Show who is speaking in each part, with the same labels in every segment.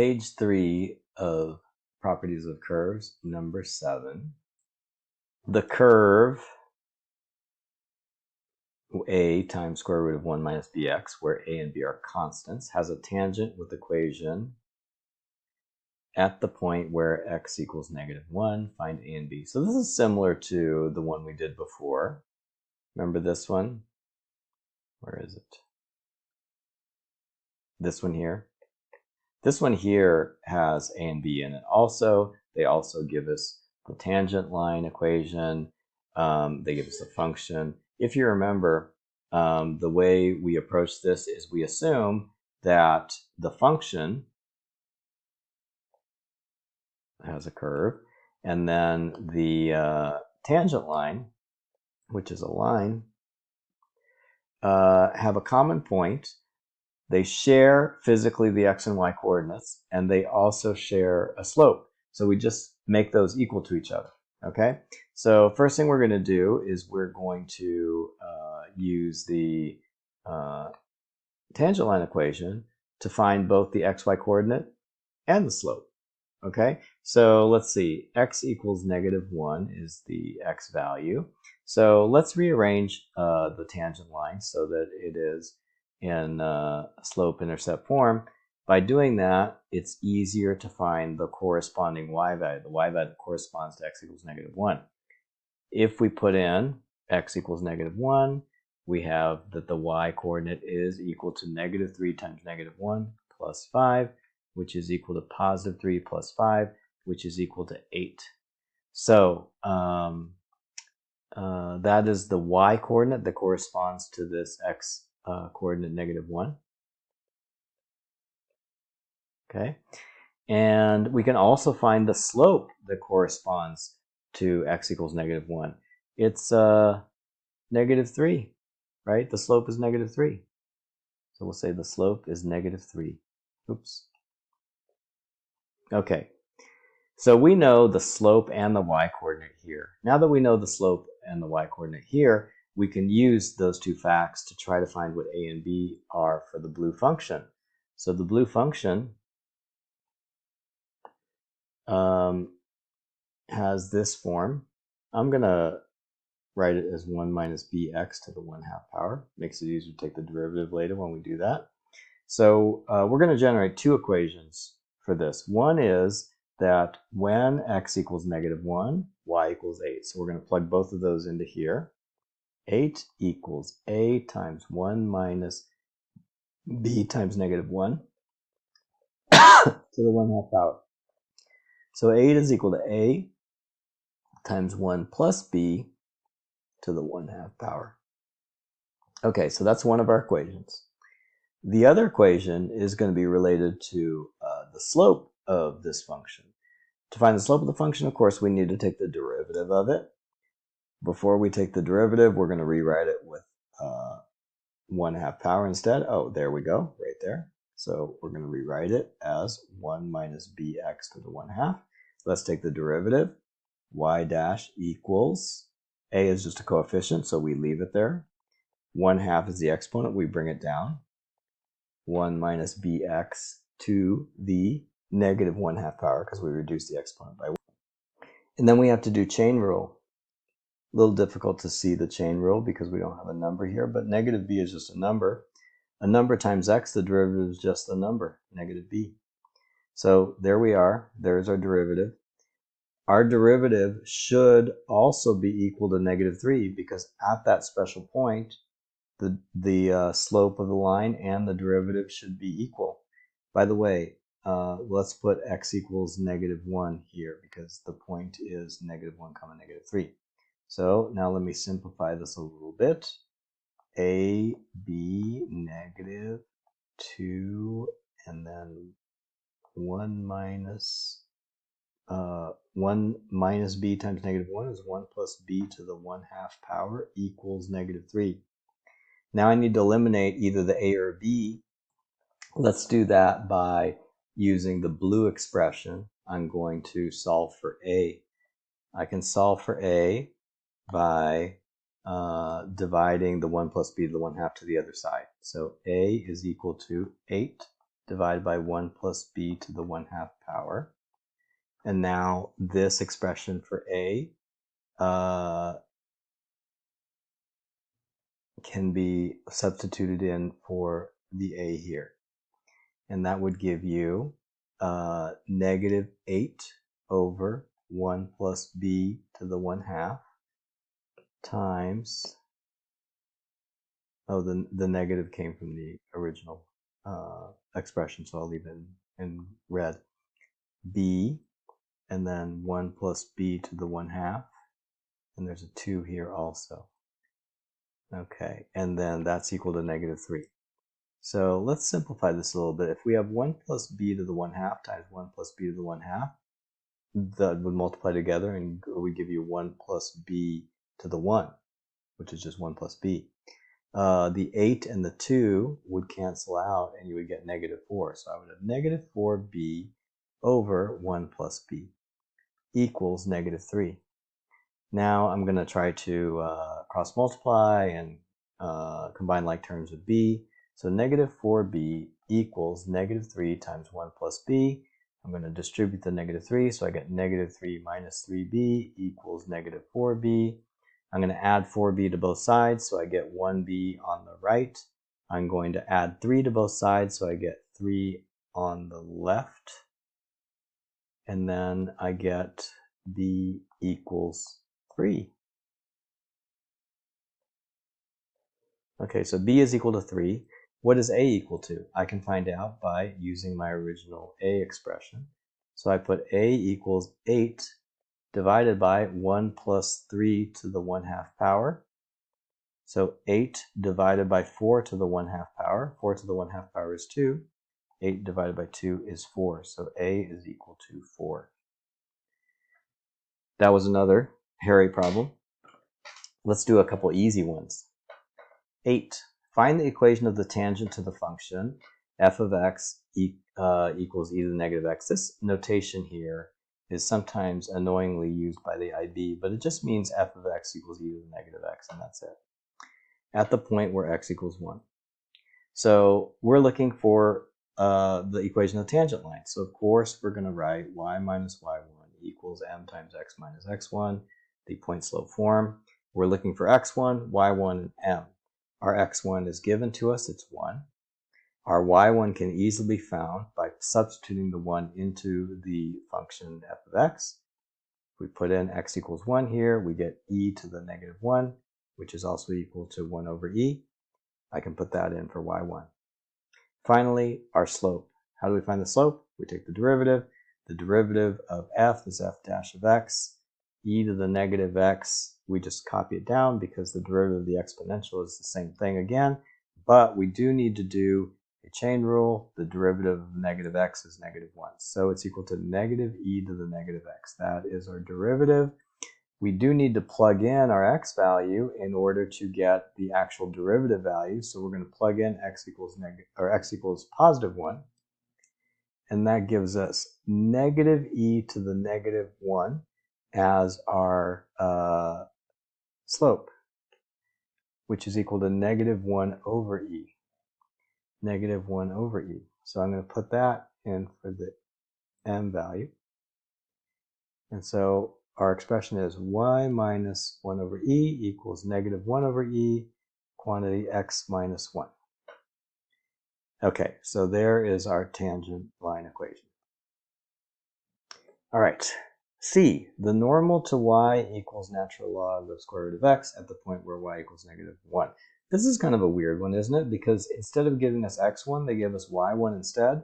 Speaker 1: page 3 of Properties of Curves, number 7. The curve a times square root of 1 minus bx, where a and b are constants, has a tangent with equation at the point where x equals -1, find a and b. So this is similar to the one we did before. Remember this one? Where is it? This one here. This one here has a and b in it. Also, they also give us the tangent line equation. They give us a function. If you remember, the way we approach this is we assume that the function has a curve, and then the tangent line, which is a line, have a common point. They share physically the x and y coordinates, and they also share a slope. So we just make those equal to each other, okay? So first thing we're going to do is we're going to use the tangent line equation to find both the xy coordinate and the slope, okay? So let's see, x equals -1 is the x value. So let's rearrange the tangent line so that it is in slope-intercept form. By doing that, it's easier to find the corresponding y value, the y value that corresponds to x equals -1. If we put in x equals -1, we have that the y coordinate is equal to -3 times -1 plus 5, which is equal to +3 plus 5, which is equal to 8. So that is the y coordinate that corresponds to this x coordinate -1. Okay, and we can also find the slope that corresponds to x equals -1. It's -3, right? The slope is -3. So we'll say the slope is -3. Oops. Okay, so we know the slope and the y coordinate here. Now that we know the slope and the y coordinate here, we can use those two facts to try to find what a and b are for the blue function. So the blue function has this form. I'm going to write it as 1 minus bx to the 1/2 power. Makes it easier to take the derivative later when we do that. So we're going to generate two equations for this. One is that when x equals -1, y equals 8. So we're going to plug both of those into here. 8 equals a times 1 minus b times -1 to the 1/2 power. So 8 is equal to a times 1 plus b to the 1/2 power. Okay, so that's one of our equations. The other equation is going to be related to the slope of this function. To find the slope of the function, of course, we need to take the derivative of it. Before we take the derivative, we're going to rewrite it with 1/2 power instead. Oh, there we go, right there. So we're going to rewrite it as 1 minus bx to the 1/2. Let's take the derivative. Y dash equals, a is just a coefficient, so we leave it there. 1/2 is the exponent, we bring it down. 1 minus bx to the -1/2 power, because we reduce the exponent by 1. And then we have to do chain rule. A little difficult to see the chain rule because we don't have a number here, but -b is just a number. A number times x, the derivative is just the number, -b. So there we are, there's our derivative. Our derivative should also be equal to -3 because at that special point, the slope of the line and the derivative should be equal. By the way, let's put x equals -1 here because the point is -1, -3. So now let me simplify this a little bit. A, B, -2, and then 1 minus b times -1 is 1 plus b to the 1/2 power equals -3. Now I need to eliminate either the a or b. Let's do that by using the blue expression. I'm going to solve for a. I can solve for a by dividing the 1 plus b to the 1/2 to the other side. So a is equal to 8 divided by 1 plus b to the 1/2 power. And now this expression for a can be substituted in for the a here. And that would give you negative 8 over 1 plus b to the 1/2 times, oh, the negative came from the original expression, so I'll leave it in red, b, and then 1 plus b to the 1/2, and there's a 2 here also. Okay, and then that's equal to negative 3. So let's simplify this a little bit. If we have 1 plus b to the 1/2 times 1 plus b to the 1/2, that would multiply together and we give you 1 plus b to the 1, which is just 1 plus b. The 8 and the 2 would cancel out and you would get negative 4. So I would have negative 4b over 1 plus b equals negative 3. Now I'm going to try to cross multiply and combine like terms with b. So negative 4b equals negative 3 times 1 plus b. I'm going to distribute the negative 3, so I get negative 3 minus 3b equals negative 4b. I'm going to add 4b to both sides, so I get 1b on the right. I'm going to add 3 to both sides, so I get 3 on the left. And then I get b equals 3. Okay, so b is equal to 3. What is a equal to? I can find out by using my original a expression. So I put a equals 8 divided by 1 plus 3 to the 1/2 power. So 8 divided by 4 to the 1/2 power. 4 to the 1/2 power is 2. 8 divided by 2 is 4. So a is equal to 4. That was another hairy problem. Let's do a couple easy ones. 8. Find the equation of the tangent to the function f of x equals e to the negative x. This notation here is sometimes annoyingly used by the IB, but it just means f of x equals e to the negative x, and that's it, at the point where x equals 1. So we're looking for the equation of the tangent line. So of course we're going to write y minus y1 equals m times x minus x1, the point slope form. We're looking for x1, y1, and m. Our x1 is given to us, it's 1. Our y1 can easily be found by substituting the 1 into the function f of x. If we put in x equals 1 here, we get e to the negative 1, which is also equal to 1 over e. I can put that in for y1. Finally, our slope. How do we find the slope? We take the derivative. The derivative of f is f dash of x. E to the negative x, we just copy it down because the derivative of the exponential is the same thing again, but we do need to do a chain rule. The derivative of negative x is negative 1, so it's equal to negative e to the negative x. That is our derivative. We do need to plug in our x value in order to get the actual derivative value, so we're going to plug in x equals positive 1, and that gives us negative e to the negative 1 as our slope, which is equal to negative 1 over e. Negative 1 over e. So I'm going to put that in for the m value. And so our expression is y minus 1 over e equals negative 1 over e, quantity x minus 1. Okay, so there is our tangent line equation. All right. C, the normal to y equals natural log of square root of x at the point where y equals negative 1. This is kind of a weird one, isn't it? Because instead of giving us x1, they give us y1 instead.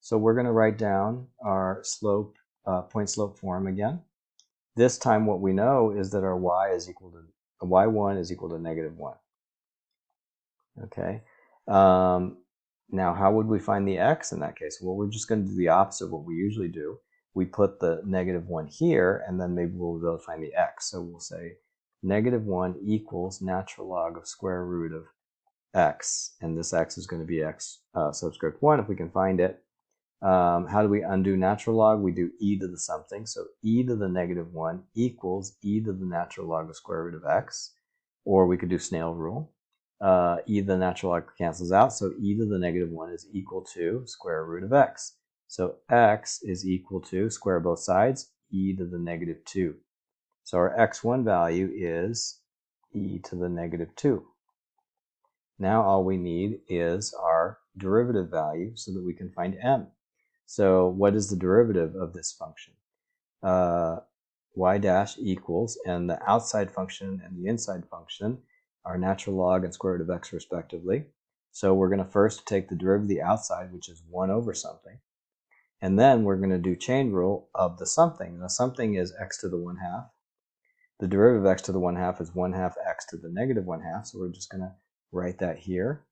Speaker 1: So we're going to write down our slope, point slope form again. This time what we know is that our y1 is equal to negative 1. Okay. Now how would we find the x in that case? Well, we're just going to do the opposite of what we usually do. We put the negative 1 here, and then maybe we'll be able to find the x. So we'll say negative 1 equals natural log of square root of x. And this x is going to be x subscript 1 if we can find it. How do we undo natural log? We do e to the something. So e to the negative 1 equals e to the natural log of square root of x. Or we could do snail rule. e to the natural log cancels out, so e to the negative 1 is equal to square root of x. So x is equal to, square both sides, e to the negative 2. So our x1 value is e to the negative 2. Now all we need is our derivative value so that we can find m. So what is the derivative of this function? Y dash equals, and the outside function and the inside function are natural log and square root of x respectively. So we're going to first take the derivative of the outside, which is 1 over something. And then we're going to do chain rule of the something. The something is x to the 1/2. The derivative of x to the 1/2 is 1/2 x to the negative 1/2. So we're just going to write that here,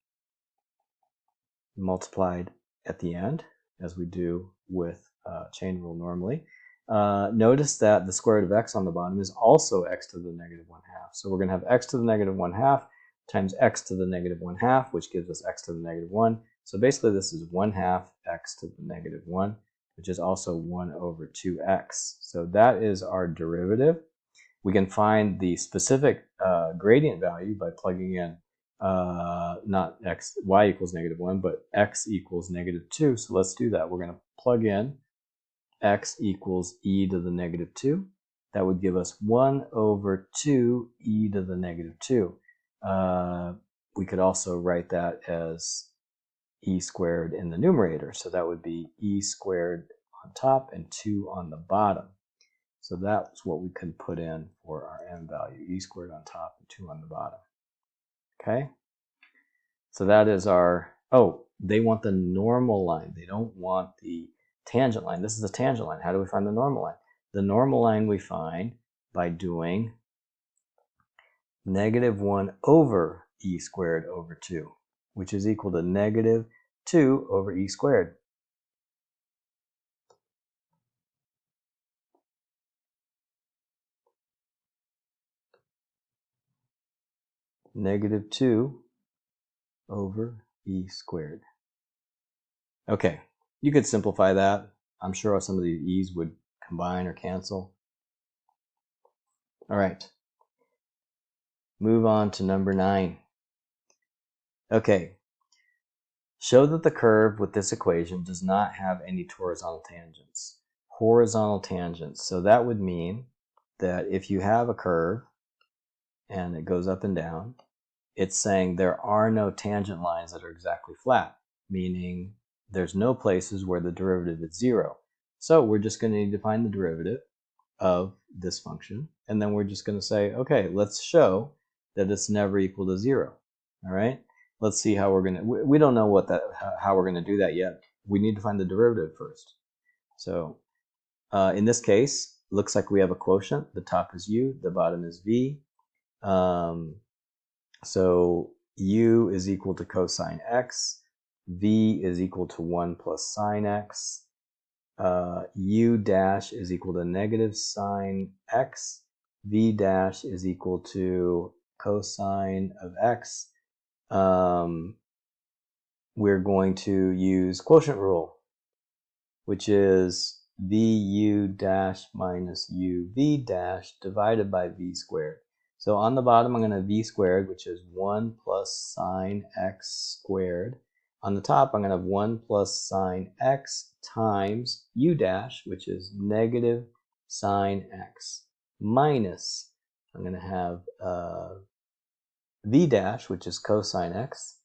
Speaker 1: multiplied at the end, as we do with chain rule normally. Notice that the square root of x on the bottom is also x to the negative 1/2. So we're going to have x to the negative 1/2 times x to the negative 1/2, which gives us x to the negative 1. So basically this is 1/2 x to the negative 1, which is also 1 over 2x. So that is our derivative. We can find the specific gradient value by plugging in not x, y equals negative 1, but x equals negative 2. So let's do that. We're going to plug in x equals e to the negative 2. That would give us 1 over 2 e to the negative 2. We could also write that as e squared in the numerator. So that would be e squared on top and 2 on the bottom. So that's what we can put in for our m value, e squared on top and 2 on the bottom. Okay? So that is our, oh, they want the normal line. They don't want the tangent line. This is a tangent line. How do we find the normal line? The normal line we find by doing negative 1 over e squared over 2, which is equal to negative 2 over e squared. Negative 2 over e squared. Okay, you could simplify that. I'm sure some of these e's would combine or cancel. All right. Move on to number 9. Okay. Show that the curve with this equation does not have any horizontal tangents. Horizontal tangents. So that would mean that if you have a curve and it goes up and down, it's saying there are no tangent lines that are exactly flat, meaning there's no places where the derivative is 0. So we're just going to need to find the derivative of this function, and then we're just going to say, okay, let's show that it's never equal to 0. All right, let's see how we're going to, we don't know how we're going to do that yet. We need to find the derivative first. So in this case, looks like we have a quotient. The top is u, the bottom is v. So u is equal to cosine x, v is equal to 1 plus sine x, u dash is equal to negative sine x, v dash is equal to cosine of x. We're going to use quotient rule, which is vu dash minus uv dash divided by v squared. So on the bottom, I'm going to have v squared, which is 1 plus sine x squared. On the top, I'm going to have 1 plus sine x times u dash, which is negative sine x, minus, I'm going to have v dash, which is cosine x,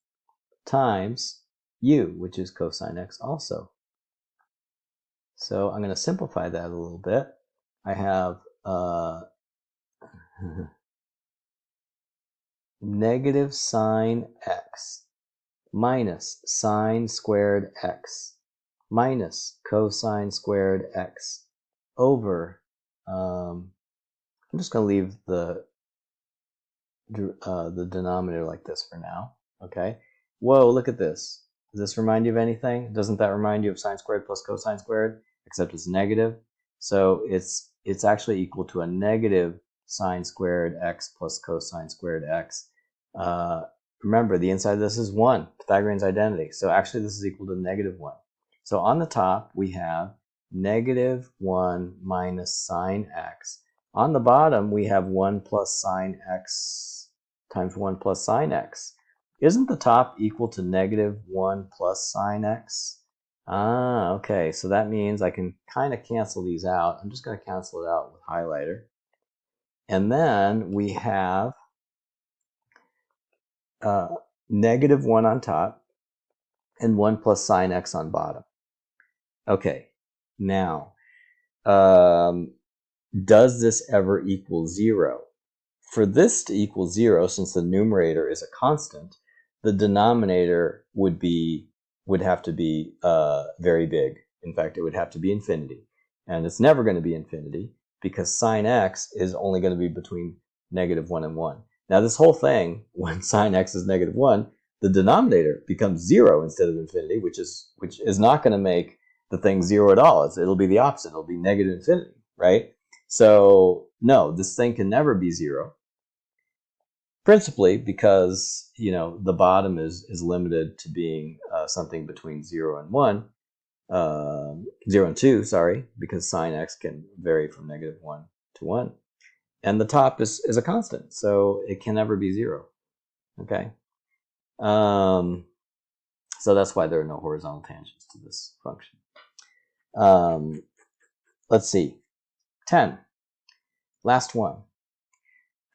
Speaker 1: times u, which is cosine x also. So I'm going to simplify that a little bit. I have negative sine x minus sine squared x minus cosine squared x over, I'm just going to leave the denominator like this for now. Okay. Whoa, look at this. Does this remind you of anything? Doesn't that remind you of sine squared plus cosine squared, except it's negative? So it's actually equal to a negative sine squared x plus cosine squared x. Remember, the inside of this is 1, Pythagorean's identity. So actually this is equal to negative 1. So on the top we have negative 1 minus sine x. On the bottom we have 1 plus sine x times 1 plus sine x. isn't the top equal to -1 plus sine x? Ah, okay, so that means I can kind of cancel these out. I'm just going to cancel it out with highlighter. And then we have -1 on top and 1 plus sine x on bottom. Okay, now, does this ever equal 0? For this to equal 0, since the numerator is a constant, the denominator would have to be very big. In fact, it would have to be infinity. And it's never going to be infinity because sine x is only going to be between -1 and 1. Now this whole thing, when sine x is -1, the denominator becomes 0 instead of infinity, which is not going to make the thing 0 at all. It'll be the opposite. It'll be negative infinity, right? So no, this thing can never be 0. Principally because, the bottom is limited to being something between 0 and 1, 0 and 2, sorry, because sine x can vary from -1 to 1. And the top is a constant, so it can never be 0. Okay? So that's why there are no horizontal tangents to this function. Let's see. 10. Last one.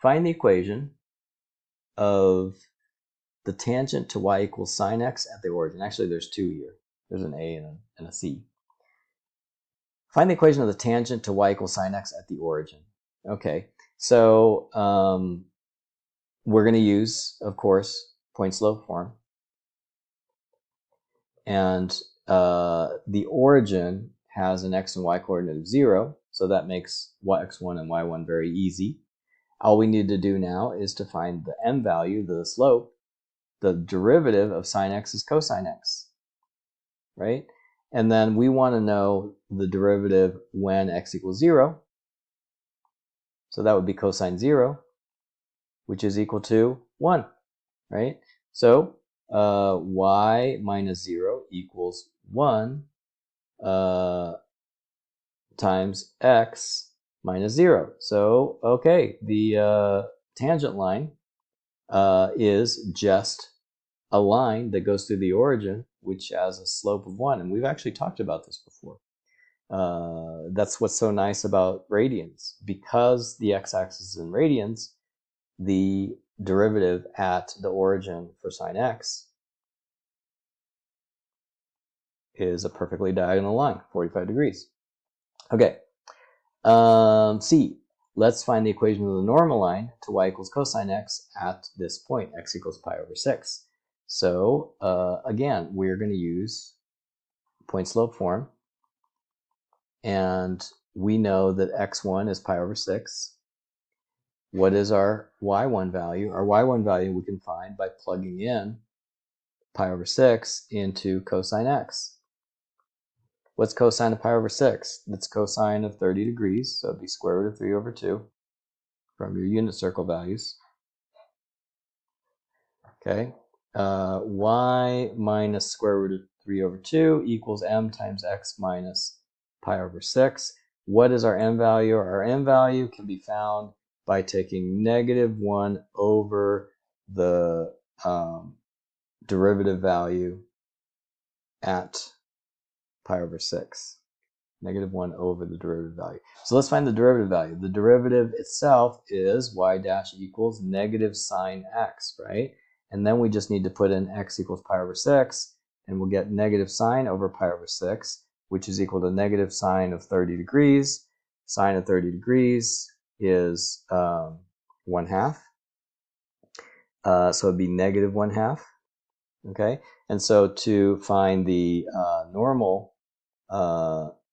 Speaker 1: Find the equation of the tangent to y equals sine x at the origin. Actually, there's two here. There's an a and a c. Find the equation of the tangent to y equals sine x at the origin. Okay, so we're going to use, of course, point slope form. And the origin has an x and y coordinate of 0, so that makes x1 and y1 very easy. All we need to do now is to find the m value, the slope. The derivative of sine x is cosine x, right? And then we want to know the derivative when x equals 0. So that would be cosine 0, which is equal to 1, right? So y minus 0 equals 1 times x minus 0. So, okay, the tangent line is just a line that goes through the origin, which has a slope of 1. And we've actually talked about this before. That's what's so nice about radians. Because the x-axis is in radians, the derivative at the origin for sine x is a perfectly diagonal line, 45 degrees. Okay, C. Let's find the equation of the normal line to y equals cosine x at this point, x equals pi over 6. So again, we're going to use point slope form. And we know that x1 is pi over 6. What is our y1 value? Our y1 value we can find by plugging in pi over 6 into cosine x. What's cosine of pi over 6? That's cosine of 30 degrees, so it'd be square root of 3 over 2 from your unit circle values. Okay, y minus square root of 3 over 2 equals m times x minus pi over 6. What is our m value? Our m value can be found by taking -1 over the derivative value at pi over 6. -1 over the derivative value. So let's find the derivative value. The derivative itself is y dash equals negative sine x, right? And then we just need to put in x equals pi over 6, and we'll get negative sine over pi over 6, which is equal to negative sine of 30 degrees. Sine of 30 degrees is 1/2. So it'd be -1/2. Okay, and so to find the normal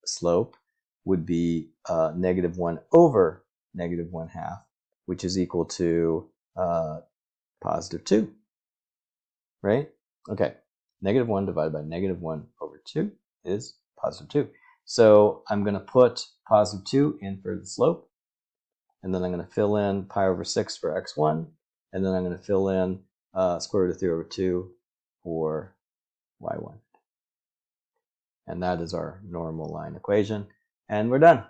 Speaker 1: slope would be -1 over -1/2, which is equal to +2, right? Okay, -1 divided by -1 over 2 is +2. So I'm going to put +2 in for the slope, and then I'm going to fill in pi over 6 for x1, and then I'm going to fill in square root of 3 over 2 for y1. And that is our normal line equation. And we're done.